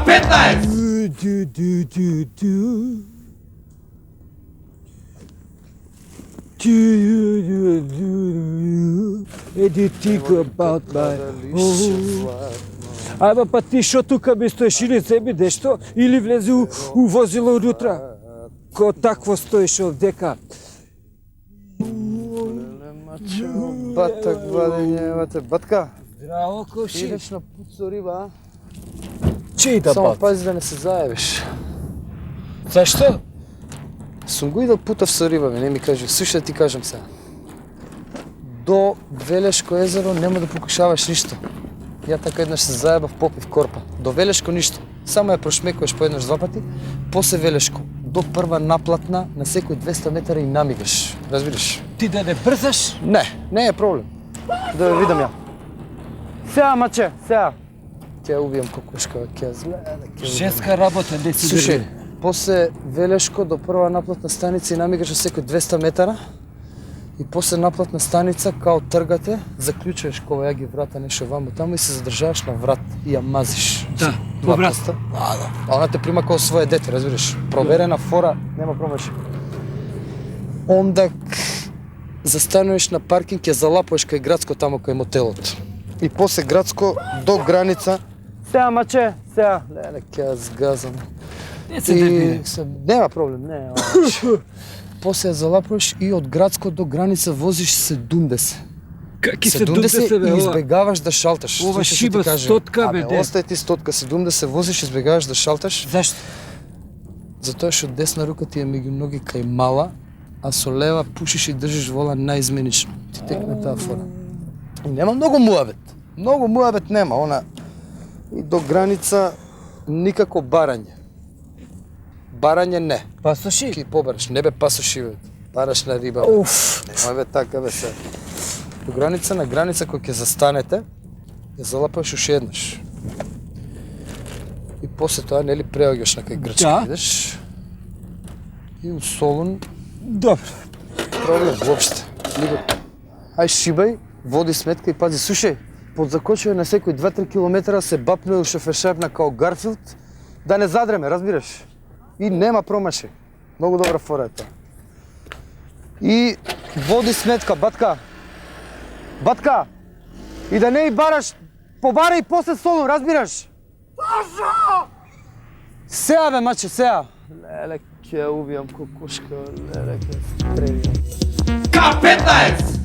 K15! And you think about my Абе па ти шо тука ми стоиш или земи нешто, или влези у возило унутра. Ко такво стоиш овдека. Батак, вадење, батка. Здраво, Коши. Идеш на пут со риба, Чеј да само бат? пази да не се заебиш. Зашто? Сум го идел путав со риба, не ми кажи. Слушай да ти кажам сега. До Велешко езеро нема да покушаваш ништо. Ја така еднаш се заебав, попив корпа. До Велешко ништо. Само ја прошмекуваш по еднаш два пати, после Велешко. До прва наплатна, на секој 200 метра и намигаш. Разбираш? Ти да не брзаш? Не е проблем. Да ве видам ја. Сега, маче, сега. Ќе убијам кокошка, ќе зле, ќе убијам. Женска работа, не си Слушај, држи. после Велешко до прва наплатна станица и намигаш на секој 200 метара. И после наплатна станица, као тргате, заклучуваш кога ја ги врата нешто ваму таму и се задржаваш на врат и ја мазиш. Да, по врат. А она те прима као своје дете, разбираш? Проверена фора, нема промаши. Онда застануваш на паркинг, ќе залапуваш кај градско таму кај мотелот. И после градско до граница. Сега, маче, сега. Леле, ќе ја згазам. Не се дебине. Нема проблем, не. После ја залапуваш и од градско до граница возиш 70. Каки се думте 70 се, бе, и ова? избегаваш да шалташ. Ова Слушай, што шиба ти кажа. стотка, бе, Абе, де. остај ти стотка, 70 возиш, избегаваш да шалташ. Зашто? Затоа што десна рука ти е меѓу ноги кај мала, а со лева пушиш и држиш вола наизменично. Ти текне таа фора. И нема многу муабет. Многу муабет нема, она и до граница никако барање. Барање не. Пасоши? Ки побараш, не бе пасоши, бе. Бараш на риба. Уф. Нема бе така бе се. До граница на граница кој ќе застанете, ја залапаш уште еднаш. И после тоа нели преоѓаш на кај Грчка, Да. идеш. И у Солун Добро. проблем воопште. Ај шибај, води сметка и пази. Слушај, под закочување на секој 2-3 километра се бапне у шофершапна као Гарфилд, да не задреме, разбираш? И нема промаши. Многу добра фора е тоа. И води сметка, батка. Батка! И да не и бараш, побарај после Солун, разбираш? Паша! Сеа бе, маче, сеа. Леле, ќе убијам кокошка, леле, ќе стрелим. K15!